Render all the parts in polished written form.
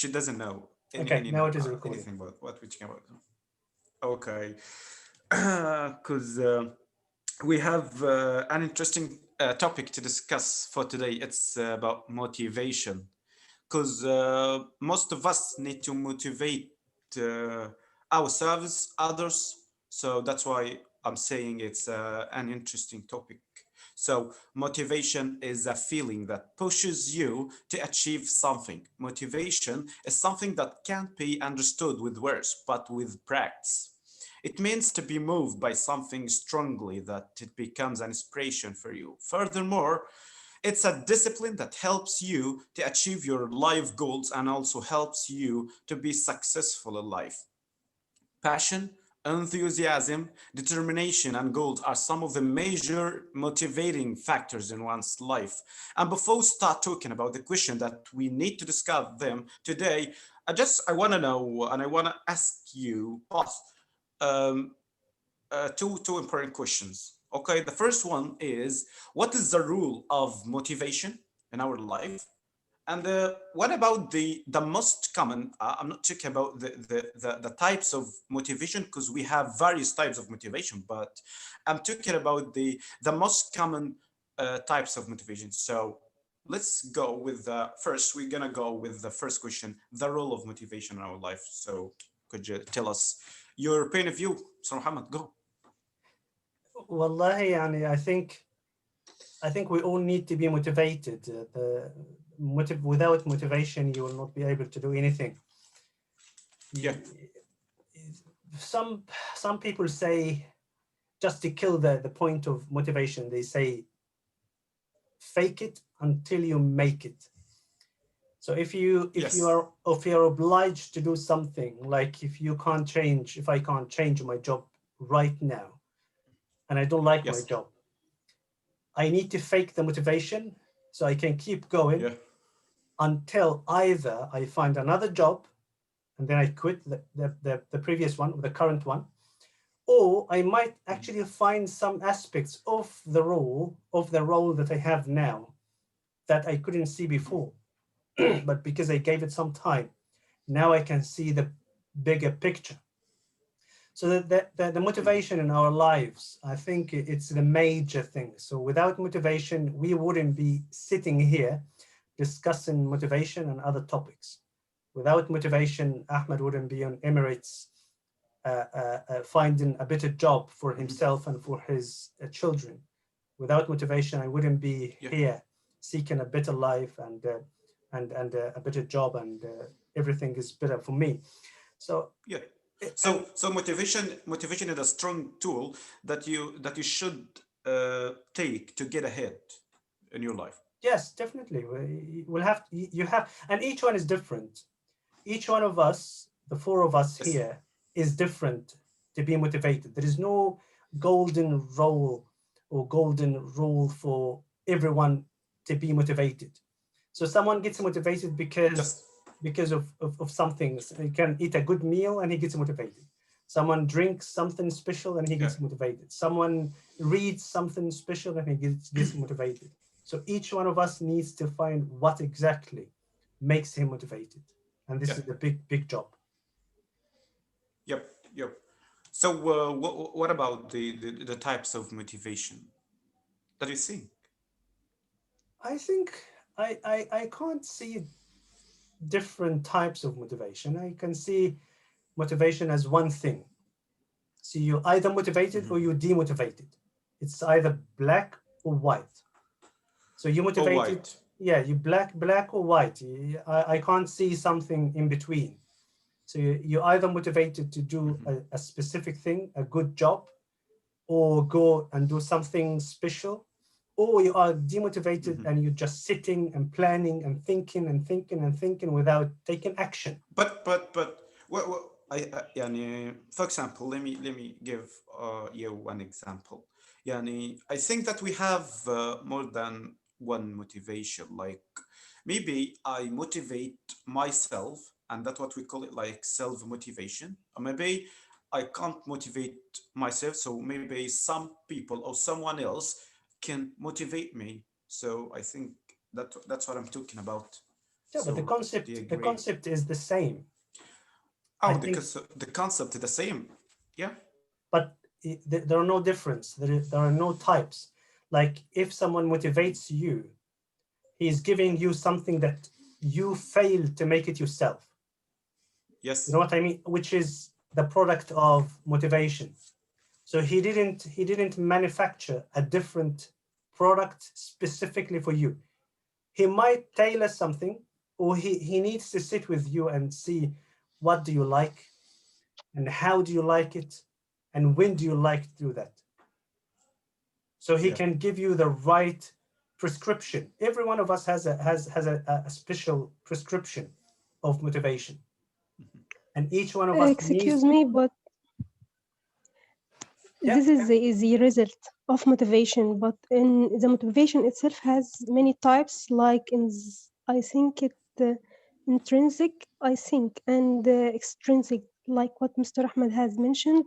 she doesn't know Okay, now it is recording. anything about what we're talking about. Okay, because we have an interesting topic to discuss for today. It's about motivation, because most of us need to motivate uh, ourselves, others. So that's why I'm saying it's an interesting topic. So, motivation is a feeling that pushes you to achieve something. Motivation is something that can't be understood with words, but with practice. It means to be moved by something strongly that it becomes an inspiration for you. Furthermore, it's a discipline that helps you to achieve your life goals and also helps you to be successful in life. Passion, enthusiasm, determination, and goals are some of the major motivating factors in one's life. And before we start talking about the question that we need to discuss them today, I want to know and I want to ask you both um, two important questions. Okay, the first one is what is the rule of motivation in our life? And what about the most common? I'm not talking about the types of motivation because we have various types of motivation, but I'm talking about the most common types of motivation. So let's go with the first. We're gonna go with the first question: the role of motivation in our life. So could you tell us your point of view, Sir Muhammad? Go. Wallahi, yani, I think we all need to be motivated. Without motivation, you will not be able to do anything. Yeah. You, some some people say, just to kill the point of motivation, they say fake it until you make it. So Yes. if you're obliged to do something, like if I can't change my job right now and I don't like my Yes. job, I need to fake the motivation so I can keep going Yeah. until either I find another job and then I quit the previous one or the current one, or I might actually find some aspects of the role that I have now that I couldn't see before. But because I gave it some time, now I can see the bigger picture. So the motivation in our lives, I think it's the major thing. So without motivation, we wouldn't be sitting here discussing motivation and other topics. Without motivation, Ahmed wouldn't be on Emirates finding a better job for himself and for his children. Without motivation, I wouldn't be Yeah. here seeking a better life and a better job, and everything is better for me. So Yeah. and So motivation is a strong tool that you should take to get ahead in your life. yes, definitely, we'll have you have, and each one is different. Each one of us, the four of us Yes. here, is different to be motivated. There is no golden role or golden rule for everyone to be motivated. So someone gets motivated Just of something. So he can eat a good meal and he gets motivated. Someone drinks something special and he yeah. gets motivated. Someone reads something special and he gets motivated. So each one of us needs to find what exactly makes him motivated. And this Yeah. is the big job. Yep. Yep. So what about the types of motivation that you think? I think I can't see different types of motivation. I can see motivation as one thing. So you're either motivated Mhm. or you're demotivated. It's either black or white. So you're Or motivated, white? yeah, you black or white. I can't see something in between. So you're either motivated to do Mhm. a specific thing, a good job, or go and do something special, or you are demotivated Mhm. and you're just sitting and planning and thinking and thinking and thinking without taking action. But يعني, for example, let me give you one example. يعني, I think that we have more than one motivation. Like maybe I motivate myself, and that's what we call it, like self motivation. Or maybe I can't motivate myself, so maybe some people or someone else can motivate me. So I think that's what I'm talking about. Yeah, but So do you the agree? concept is the same. I Oh, think, the concept is the same. Yeah. but there are no difference. There are no types. Like if someone motivates you, he's giving you something that you fail to make it yourself. You Yes. know what I mean? Which is the product of motivation. So he didn't manufacture a different product specifically for you. He might tailor something, or he needs to sit with you and see what do you like and how do you like it and when do you like to do that. So he Yeah. can give you the right prescription. Every one of us has a special prescription of motivation, Mhm. and each one of us needs. Excuse me, but Yeah, this is the result of motivation. But in the motivation itself has many types, like I think it intrinsic, I think, and extrinsic, like what Mr. Ahmed has mentioned,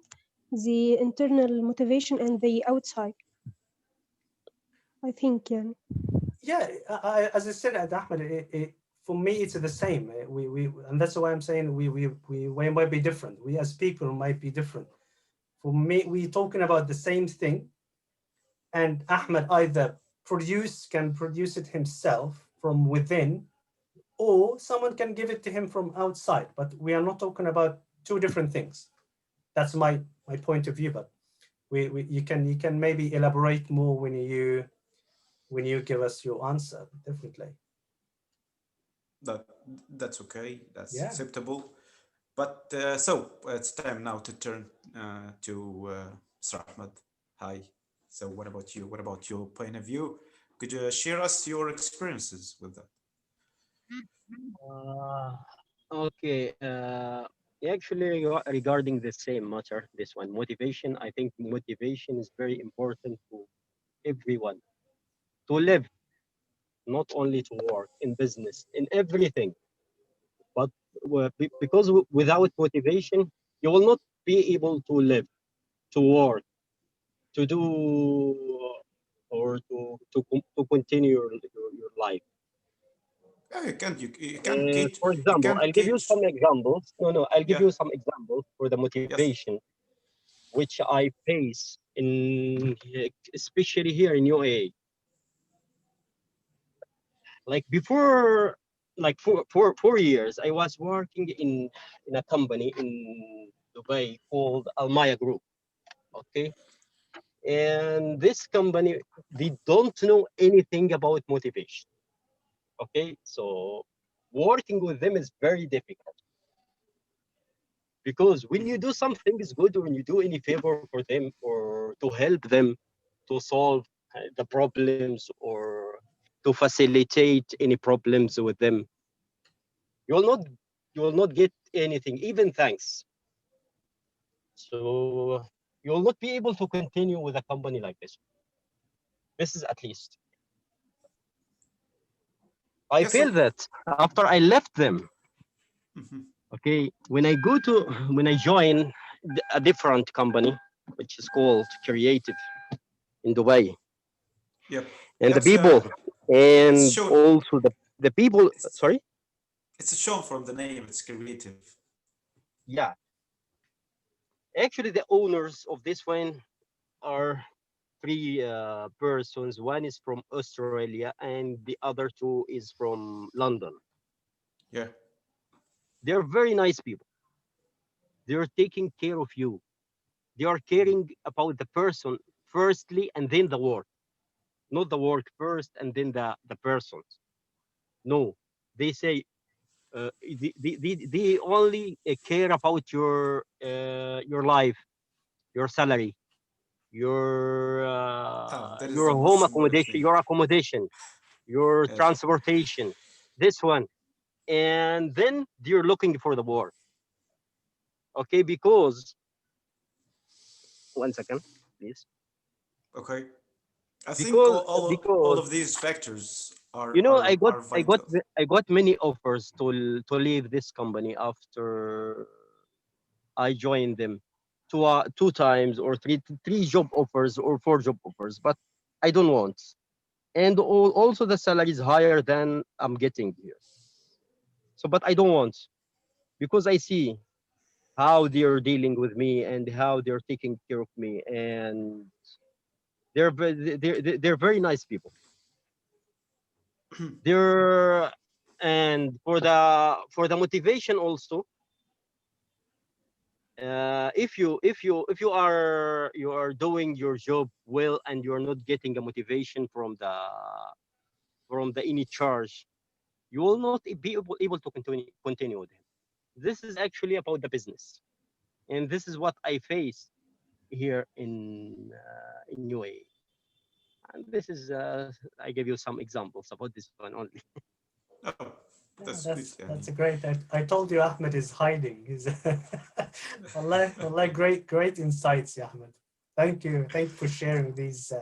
the internal motivation and the outside. I think, yeah. yeah. As I said, Ahmed, for me it's the same. We and that's why I'm saying we might be different. We as people might be different. For me, we're talking about the same thing, and Ahmed either can produce it himself from within, or someone can give it to him from outside. But we are not talking about two different things. That's my point of view. But you can maybe elaborate more when you give us your answer. Definitely. That that's okay. That's Yeah. acceptable. But so it's time now to turn to Mr. Ahmed. Hi. So what about you? What about your point of view? Could you share us your experiences with that? Uh, okay. Actually, regarding the same matter, this one, motivation, I think motivation is very important to everyone to live, not only to work in business, in everything. But because without motivation, you will not be able to live, to work, to do, or to continue your life. Yeah, you can teach For you example, can I'll give you teach. some examples. No, I'll give Yeah. you some examples for the Yes. motivation which I face in, especially here in UAE. Like before, like 4 years, I was working in a company in Dubai called Almaya Group. Okay, and this company, they don't know anything about motivation. Okay, so working with them is very difficult, because when you do something is good, or when you do any favor for them or to help them to solve the problems, or to facilitate any problems with them, you will not you will not get anything, even thanks. So you will not be able to continue with a company like this. This is at least I Yes. feel So. that after I left them. Mhm. Okay, when I join a different company, which is called Creative in Dubai, Yep. and Yeah. the people, It's and shown. also the people, It's, sorry. it's shown from the name. It's creative. Yeah, actually the owners of this one are three persons. One is from Australia and the other two is from London. Yeah. They're very nice people. They're taking care of you. They are caring about the person firstly, and then the work. Not the work first and then the persons. No, they say they only care about your life, your salary, Oh, that is your the home most important accommodation, thing. your Yes. transportation, this one, and then you're looking for the work. Okay, because one second, please. Okay. I think Because all because of these factors you know, are vital. I got many offers to leave this company after I joined them, two times or three job offers or four job offers, but I don't want. And also the salary is higher than I'm getting here. So, but I don't want, because I see how they're dealing with me and how they're taking care of me, and they're very nice people. They're, and for the motivation also, if you are doing your job well and you're not getting a motivation from the any charge, you will not be able to continue with him. This is actually about the business, and this is what I face here in UAE. And this is I give you some examples about this one only. Oh, Yeah, that's good. that's a great. I told you Ahmed is hiding. He's great insights, ya Ahmed. Thank you for sharing these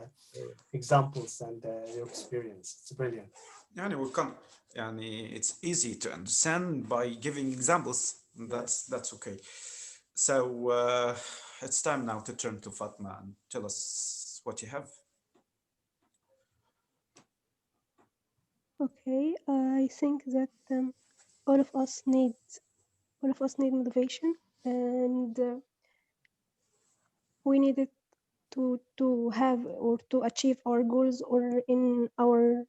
examples and your experience. It's brilliant. Yani we can, yani it's easy to understand by giving examples. That's okay. So it's time now to turn to Fatma and tell us what you have. Okay, I think that all of us need motivation, and we need it to have or to achieve our goals or in our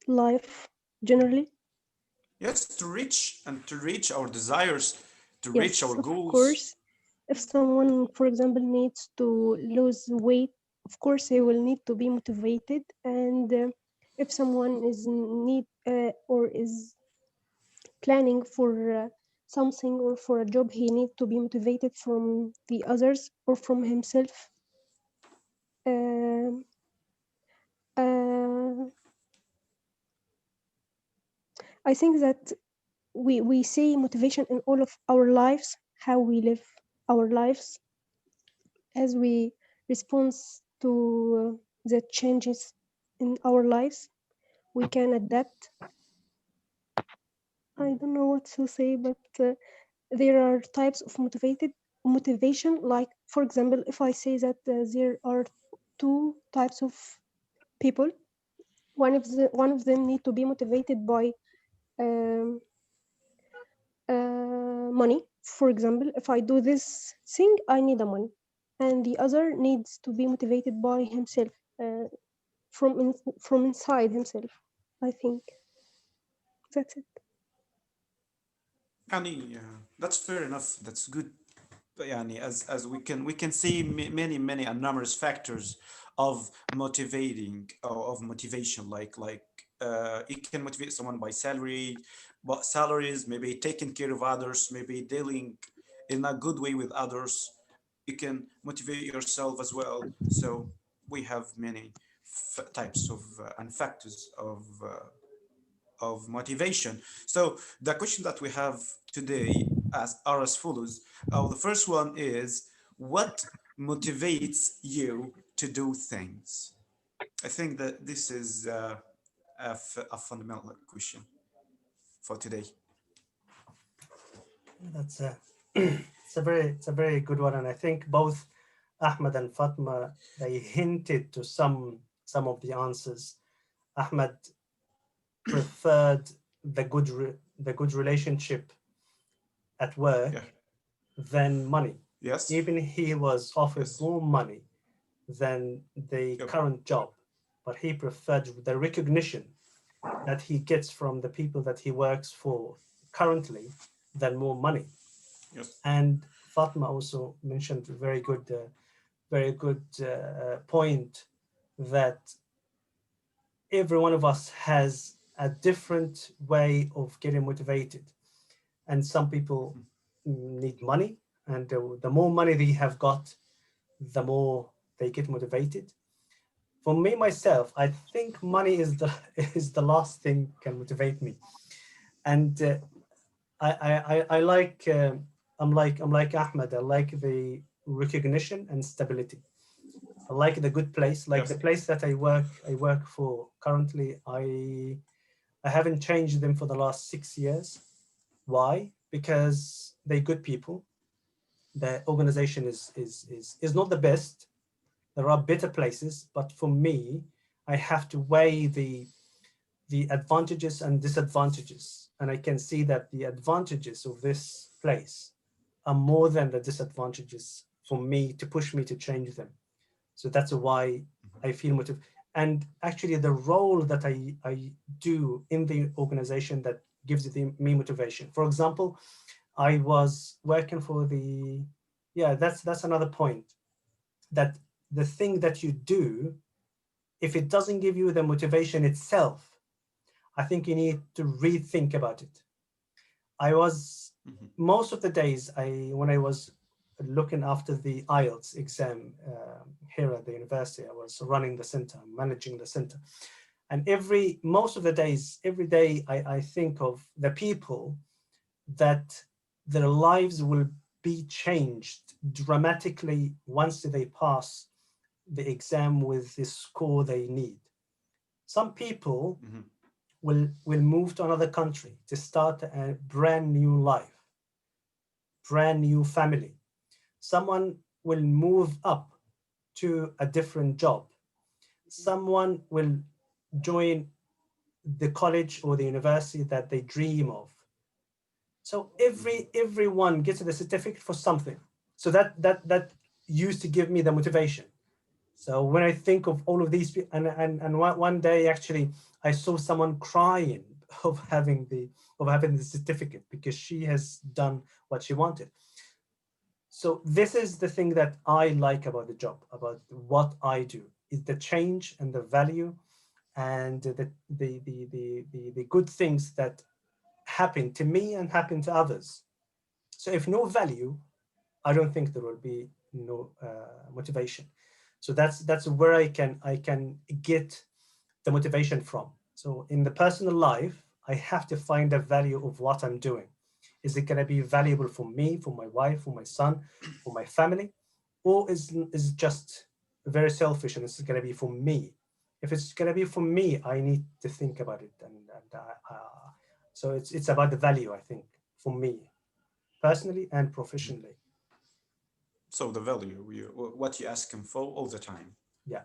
life generally. Yes, to reach our desires, to reach Yes, our of goals. course. If someone, for example, needs to lose weight, of course, he will need to be motivated. And if someone is need or is planning for something or for a job, he needs to be motivated from the others or from himself. Um uh, I think that we see motivation in all of our lives, how we live our lives as we respond to the changes in our lives. We can adapt. I don't know what to say, but there are types of motivation. Like, for example, if I say that there are two types of people, one of them need to be motivated by um, money. For example, if I do this thing, I need a money, and the other needs to be motivated by himself, from inside himself. I think that's it. Yani, that's fair enough. That's good. But yani, as we can see many and numerous factors of motivating or of motivation, like it can motivate someone by salary, but salaries, maybe taking care of others, maybe dealing in a good way with others. You can motivate yourself as well. So we have many types of and factors of motivation. So the question that we have today are as follows. The first one is, what motivates you to do things? I think that this is a fundamental question for today. That's a it's a very good one, and I think both Ahmed and Fatma, they hinted to some of the answers. Ahmed preferred the good relationship at work Yeah. than money. Yes. Even he was offered Yes. more money than the Yep. current job, but he preferred the recognition that he gets from the people that he works for currently than more money. Yes. And Fatma also mentioned a very good point that every one of us has a different way of getting motivated, and some people need money, and the more money they have got, the more they get motivated. For me myself, I think money is the is the last thing can motivate me, and I like I'm like Ahmed. I like the recognition and stability. I like the good place, like the Yes. place that I work for currently. I haven't changed them for the last 6 years. Why? Because they're good people. The organization is not the best. There are better places, but for me, I have to weigh the advantages and disadvantages, and I can see that the advantages of this place are more than the disadvantages for me to push me to change them. So that's why I feel motivated. And actually the role that I do in the organization that gives me motivation. For example, I was working for the, yeah, that's another point, that the thing that you do, if it doesn't give you the motivation itself, I think you need to rethink about it. I was, most of the days, when I was looking after the IELTS exam here at the university, I was running the center, managing the center. And most of the days, every day, I think of the people that their lives will be changed dramatically once they pass the exam with the score they need. Some people will move to another country to start a brand new life, brand new family. Someone will move up to a different job. Someone will join the college or the university that they dream of. So everyone gets the certificate for something. So that used to give me the motivation. So when I think of all of these people, and one day actually I saw someone crying of having the certificate because she has done what she wanted. So this is the thing that I like about the job, about what I do, is the change and the value and the good things that happen to me and happen to others. So if no value, I don't think there will be no motivation. So that's where I can get the motivation from. So in the personal life, I have to find a value of what I'm doing. Is it going to be valuable for me, for my wife, for my son, for my family, or is it just very selfish and it's going to be for me? If it's going to be for me, I need to think about it, so it's about the value, I think, for me, personally and professionally. So the value, what you ask him for all the time. Yeah.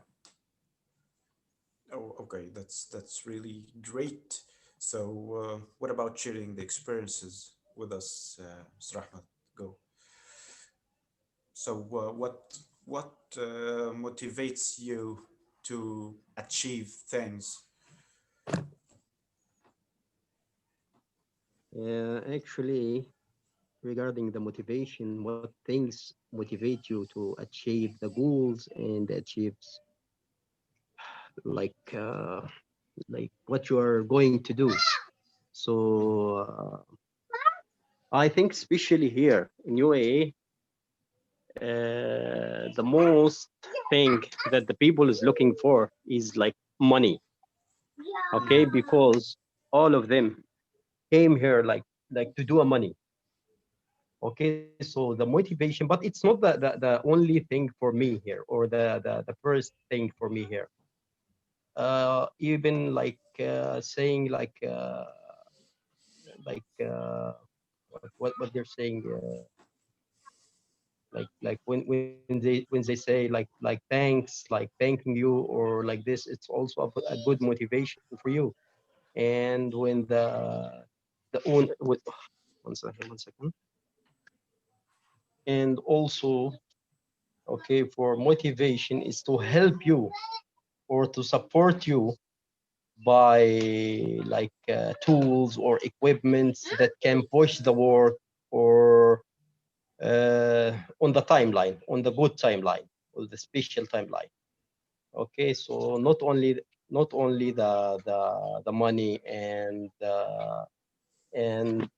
Oh, okay, that's really great. So, what about sharing the experiences with us, Mr. Ahmed? Go. So, what motivates you to achieve things? Actually, regarding the motivation, what things motivate you to achieve the goals and achieve like uh, like what you are going to do. So I think especially here in UAE, the most thing that the people is looking for is like money. Okay, because all of them came here like to do a money. Okay, so the motivation, but it's not the only thing for me here, or the first thing for me here. Even saying like what they're saying, like when they say like thanks, like thanking you or like this, it's also a good motivation for you. And when the own with one second, and also, okay, for motivation is to help you or to support you by tools or equipments that can push the work, or on the timeline, on the good timeline, or the special timeline. Okay, so not only the money, and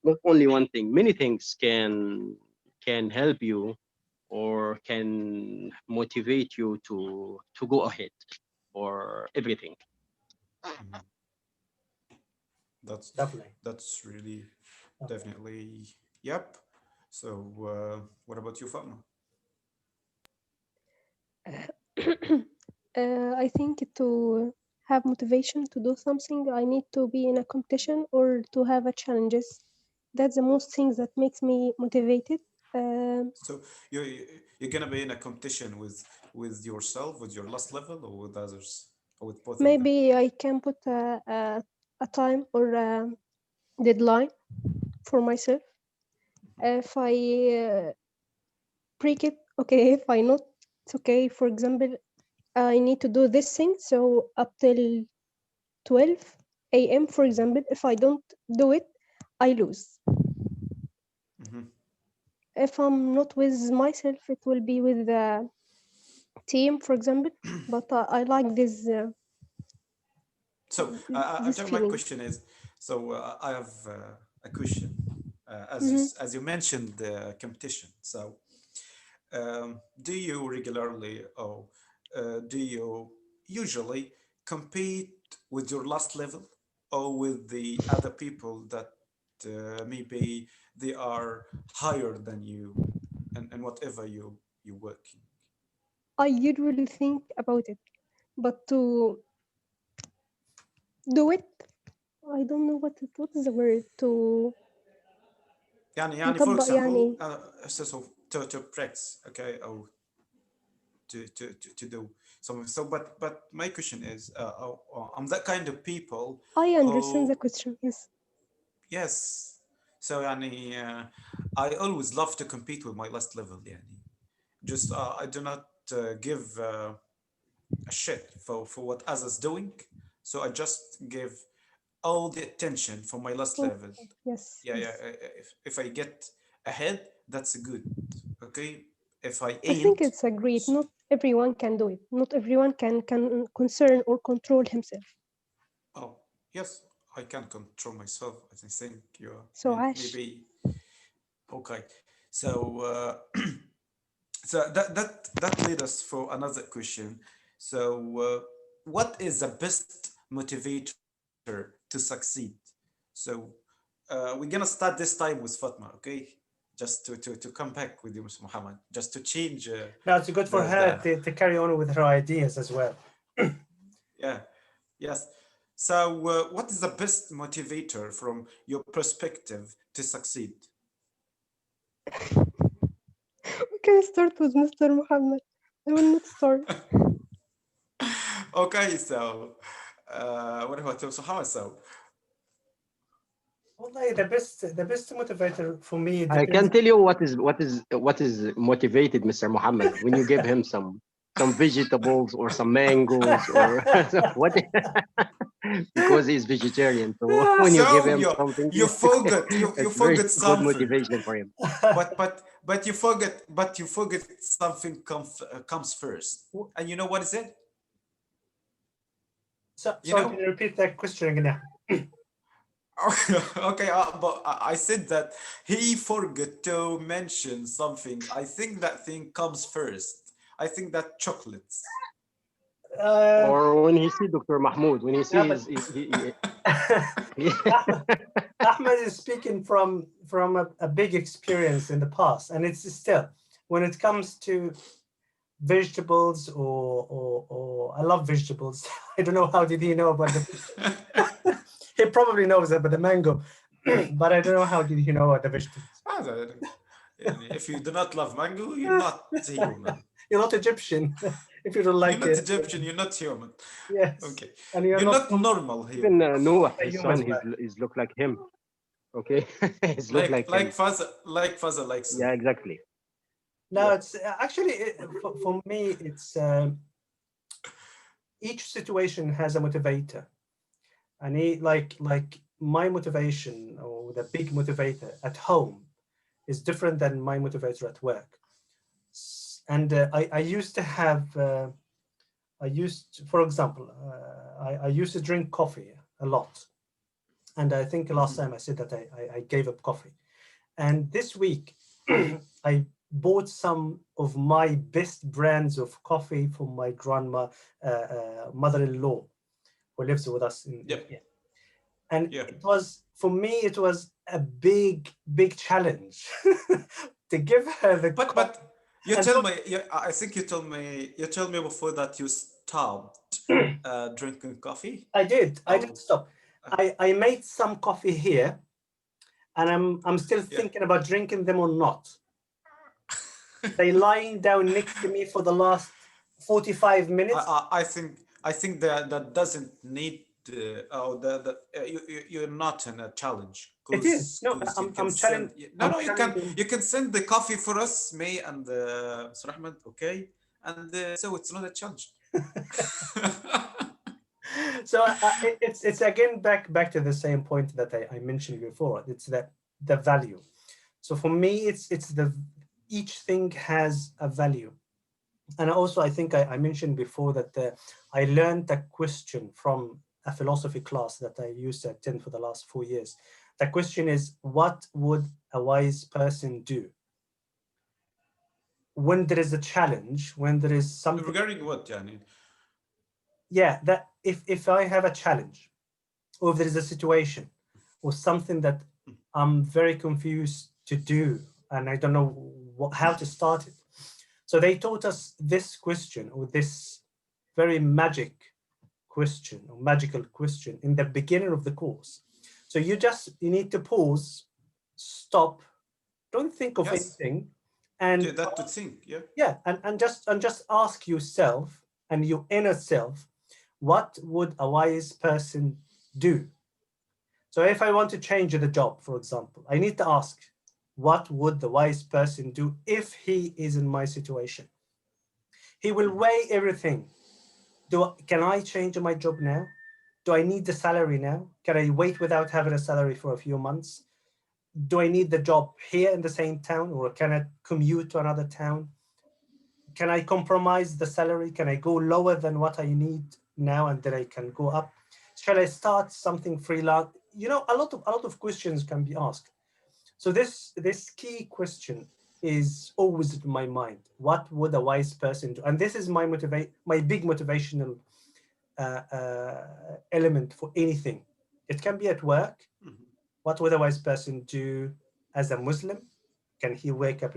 not only one thing, many things can help you or can motivate you to go ahead or everything. Mhm. That's Definitely. that's really Definitely. definitely yep. So, what about you, Fatma? I think to have motivation to do something, I need to be in a competition or to have a challenges. That's the most things that makes me motivated. Um, So you're gonna be in a competition with yourself, with your last level, or with others, or with both of them? Maybe I can put a a time or a deadline for myself. If I break it, okay. If I not, it's okay. For example, I need to do this thing, so up till 12 a.m. for example, if I don't do it, I lose. Mhm. If I'm not with myself, it will be with the team, for example. But I like this So this my feeling. question is, so I have a question. Mhm. As you mentioned the competition. So do you regularly or do you usually compete with your last level or with the other people that maybe they are higher than you and whatever you working? I usually think about it, but to do it, I don't know what is the word to يعني for نطبق example يعني. so to practice, okay, or to do something. So but my question is I'm that kind of people I understand the who, question. Yes. yes, so يعني I always love to compete with my last level يعني just I do not give a shit for what others doing, so I just give all the attention for my last Oh, level. yes. Yeah, Yes. if I get ahead, that's good. Okay, if I I think ain't, it's a great. Not everyone can do it. Not everyone can concern or control himself. oh yes, I can control myself. I think you're So Ash, maybe okay. So so that led us for another question. So what is the best motivator to succeed? So we're gonna start this time with Fatma, okay? Just to come back with you, Mr. Muhammad, just to change Now it's good for her the to carry on with her ideas as well. yeah, yes. So what is the best motivator from your perspective to succeed? we can start with Mr. Muhammad. I will not start. Okay, so what about Mr. Muhammad? So Wallahi, the best motivator for me I depends. can tell you what is motivated Mr. Muhammad when you give him some vegetables or some mangoes or what because he's vegetarian. So when you give so him something, you forgot you it's very forgot good something. motivation for him. But you forget something comes first. And you know what is it? So, You sorry, can know? you repeat that question again? Okay, but I said that he forgot to mention something. I think that thing comes first. I think that chocolates. Uh, Or when he see Dr. Mahmoud, when he yeah, sees but he Ahmed is speaking from a big experience in the past, and it's still when it comes to vegetables or I love vegetables. I don't know how did he know about the. He probably knows about the mango, but I don't know how did he know about the vegetables. If you do not love mango, you're not human. You're not Egyptian if you don't You're like not it. Egyptian, you're not human. Yes, Okay. and you're You're not not normal even human. Noah, his Fayoum as son, well. he's look like him. Okay, he's look like him. Like father likes Yeah, him. exactly. No, Yeah. it's actually for me. It's each situation has a motivator, and like my motivation or the big motivator at home is different than my motivator at work. And I used to have for example, I used to drink coffee a lot, and I think last time I said that I gave up coffee. And this week, I bought some of my best brands of coffee from my grandma, mother-in-law, who lives with us in Yep. here. And Yeah. it was, for me, it was a big challenge to give her the coffee. But you And tell me. I think you told me before that you stopped drinking coffee. I did Oh, stop. uh, I made some coffee here, and I'm still yeah. thinking about drinking them or not. They lying down next to me for the last 45 minutes. I think that doesn't need you're not in a challenge. It is. No, You can I'm send. challenging. No, I'm no, challenging. you can send the coffee for us, me and Mr. Ahmed, okay? And so it's not a challenge. So it's again back to the same point that I mentioned before. It's that the value. So for me, it's the each thing has a value. And also, I think I mentioned before that I learned a question from a philosophy class that I used to attend for the last 4 years. The question is, what would a wise person do when there is a challenge, when there is something? Regarding what, Yani? Yeah, that if I have a challenge, or if there is a situation, or something that I'm very confused to do, and I don't know how to start it. So they taught us this question, or this very magic question or magical question in the beginning of the course. So you need to pause, stop, don't think of Yes. anything, and That to think, yeah. yeah, and just ask yourself and your inner self, what would a wise person do? So if I want to change the job, for example, I need to ask, what would the wise person do if he is in my situation? He will weigh everything. Can I change my job now? Do I need the salary now? Can I wait without having a salary for a few months? Do I need the job here in the same town, or can I commute to another town? Can I compromise the salary? Can I go lower than what I need now and then I can go up? Shall I start something freelance? You know, a lot of questions can be asked. So this key question is always in my mind. What would a wise person do? And this is my big motivational element for anything. It can be at work. Mhm. What would a wise person do as a Muslim? Can he wake up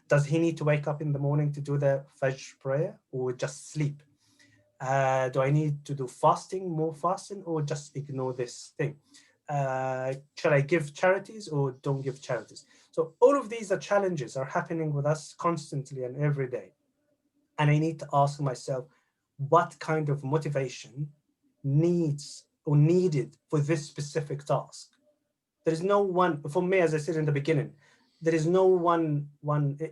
does he need to wake up in the morning to do the Fajr prayer, or just sleep? Do I need to do more fasting, or just ignore this thing? Shall I give charities or don't give charities? So all of these challenges are happening with us constantly and every day. And I need to ask myself, what kind of motivation needed for this specific task? There is no one, for me, as I said in the beginning, there is no one,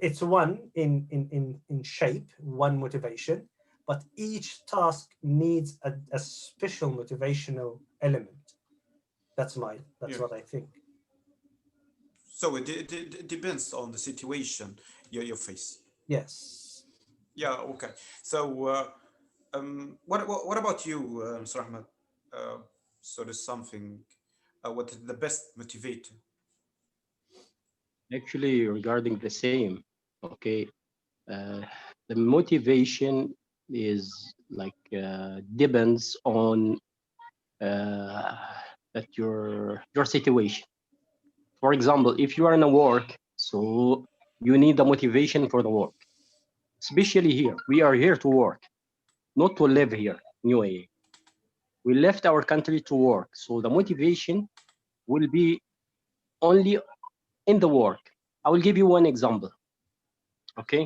it's one in shape, one motivation, but each task needs a special motivational element. That's Yeah. what I think. So it depends on the situation you face. Yes. Yeah. Okay. So what about you, Mr. Ahmed? So there's something. What is the best motivator? Actually, regarding the same, okay, uh, the motivation is like depends on uh, that your situation. For example, if you are in a work, so you need the motivation for the work. Especially here, we are here to work, not to live here in UAE. We left our country to work, so the motivation will be only in the work. I will give you one example. Okay,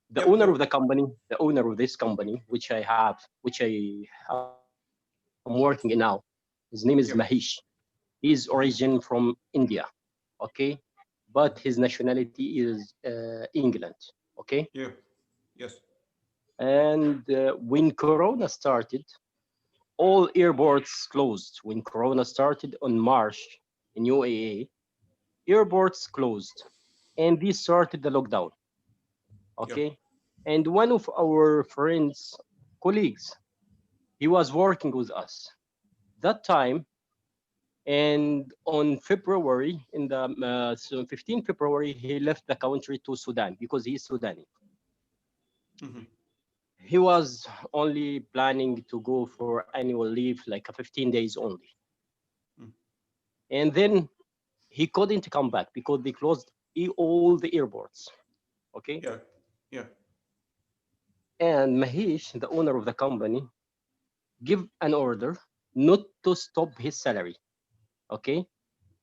the Yep. owner Yep. of the company, the owner of this company, which I am working in now, his name is Mahish. Yep. He is origin from India, okay, but his nationality is England, okay. Yeah. Yes. And when Corona started, all airports closed. When Corona started on March in UAE, airports closed, and they started the lockdown, Yep. okay. And one of our friends, colleagues, he was working with us that time. And on February, in the 15 February, he left the country to Sudan because he's Sudani. Hmm. He was only planning to go for annual leave, like 15 days only. Mm. And then he couldn't come back because they closed all the airports. Okay. Yeah. Yeah. And Mahesh, the owner of the company, give an order not to stop his salary. Okay.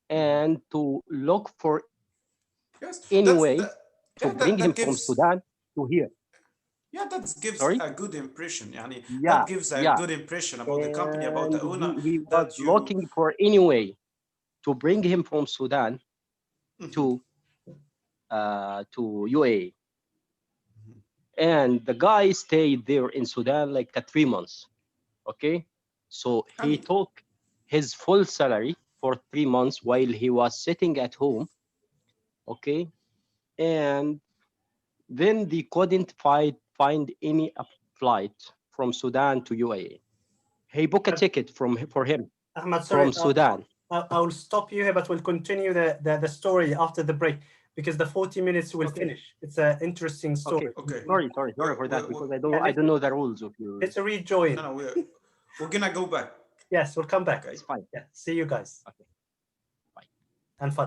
Hmm. And to look for Yes. any That's way that. to Yeah. bring him That from gives. Sudan to here. Yeah, that gives Sorry? a good impression. Yani, Yeah, that gives a yeah. good impression about the company, about the And owner. he was That you. looking for any way to bring him from Sudan Mhm. to UAE. And the guy stayed there in Sudan like 3 months. Okay, so I he mean, took his full salary for 3 months while he was sitting at home. Okay, and then they couldn't find any flight from Sudan to UAE. He booked a But- ticket for him Ahmad, from sorry, Sudan. I will stop you here, but we'll continue the story after the break because the 40 minutes will Okay. finish. It's an interesting story. Okay. Sorry for that, because I don't know the rules of your. Let's rejoin. No, we're gonna go back. Yes, we'll come back. Okay. It's fine. Yeah, see you guys. Okay. Bye. And fun.